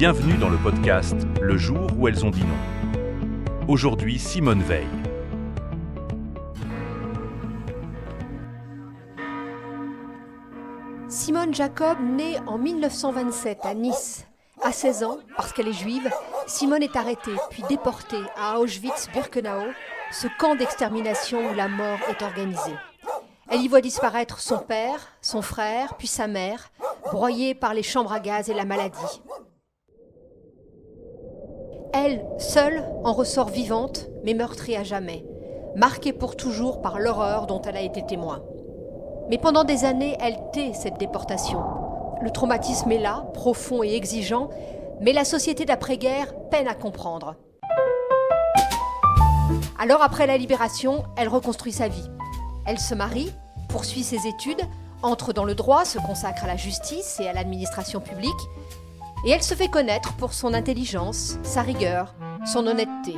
Bienvenue dans le podcast « Le jour où elles ont dit non ». Aujourd'hui, Simone Veil. Simone Jacob naît en 1927 à Nice. À 16 ans, parce qu'elle est juive, Simone est arrêtée puis déportée à Auschwitz-Birkenau, ce camp d'extermination où la mort est organisée. Elle y voit disparaître son père, son frère, puis sa mère, broyés par les chambres à gaz et la maladie. Elle, seule, en ressort vivante, mais meurtrie à jamais, marquée pour toujours par l'horreur dont elle a été témoin. Mais pendant des années, elle tait cette déportation. Le traumatisme est là, profond et exigeant, mais la société d'après-guerre peine à comprendre. Alors, après la libération, elle reconstruit sa vie. Elle se marie, poursuit ses études, entre dans le droit, se consacre à la justice et à l'administration publique, et elle se fait connaître pour son intelligence, sa rigueur, son honnêteté.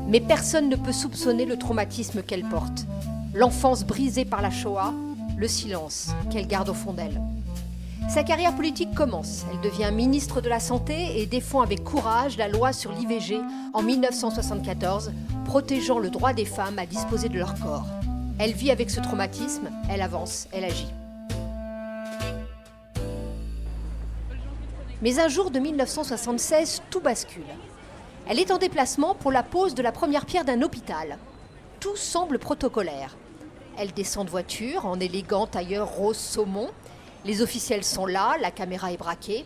Mais personne ne peut soupçonner le traumatisme qu'elle porte. L'enfance brisée par la Shoah, le silence qu'elle garde au fond d'elle. Sa carrière politique commence. Elle devient ministre de la Santé et défend avec courage la loi sur l'IVG en 1974, protégeant le droit des femmes à disposer de leur corps. Elle vit avec ce traumatisme, elle avance, elle agit. Mais un jour de 1976, tout bascule. Elle est en déplacement pour la pose de la première pierre d'un hôpital. Tout semble protocolaire. Elle descend de voiture en élégant tailleur rose saumon. Les officiels sont là, la caméra est braquée.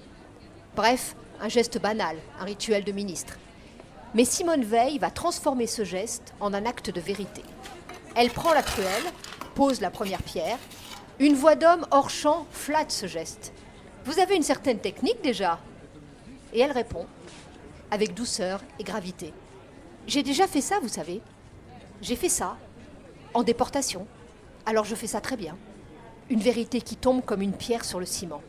Bref, un geste banal, un rituel de ministre. Mais Simone Veil va transformer ce geste en un acte de vérité. Elle prend la truelle, pose la première pierre. Une voix d'homme hors champ flatte ce geste. « Vous avez une certaine technique déjà ?» Et elle répond, avec douceur et gravité. « J'ai déjà fait ça, vous savez. J'ai fait ça, en déportation. Alors je fais ça très bien. » Une vérité qui tombe comme une pierre sur le ciment.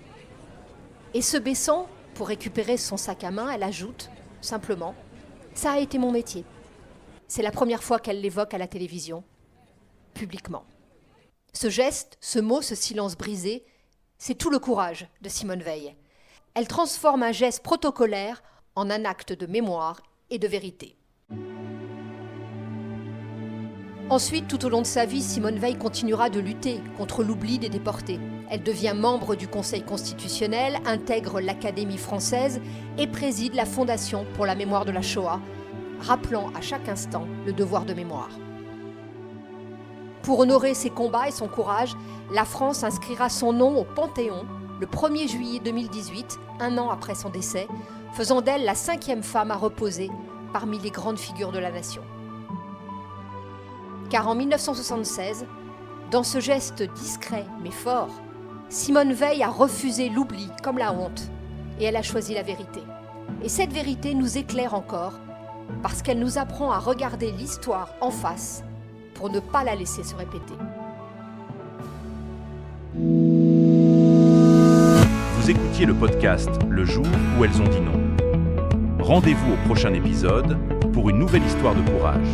Et se baissant, pour récupérer son sac à main, elle ajoute, simplement, « Ça a été mon métier. » C'est la première fois qu'elle l'évoque à la télévision, publiquement. Ce geste, ce mot, ce silence brisé, c'est tout le courage de Simone Veil. Elle transforme un geste protocolaire en un acte de mémoire et de vérité. Ensuite, tout au long de sa vie, Simone Veil continuera de lutter contre l'oubli des déportés. Elle devient membre du Conseil constitutionnel, intègre l'Académie française et préside la Fondation pour la mémoire de la Shoah, rappelant à chaque instant le devoir de mémoire. Pour honorer ses combats et son courage, la France inscrira son nom au Panthéon le 1er juillet 2018, un an après son décès, faisant d'elle la 5e femme à reposer parmi les grandes figures de la nation. Car en 1976, dans ce geste discret mais fort, Simone Veil a refusé l'oubli comme la honte et elle a choisi la vérité. Et cette vérité nous éclaire encore parce qu'elle nous apprend à regarder l'histoire en face pour ne pas la laisser se répéter. Vous écoutiez le podcast « Le jour où elles ont dit non ». Rendez-vous au prochain épisode pour une nouvelle histoire de courage.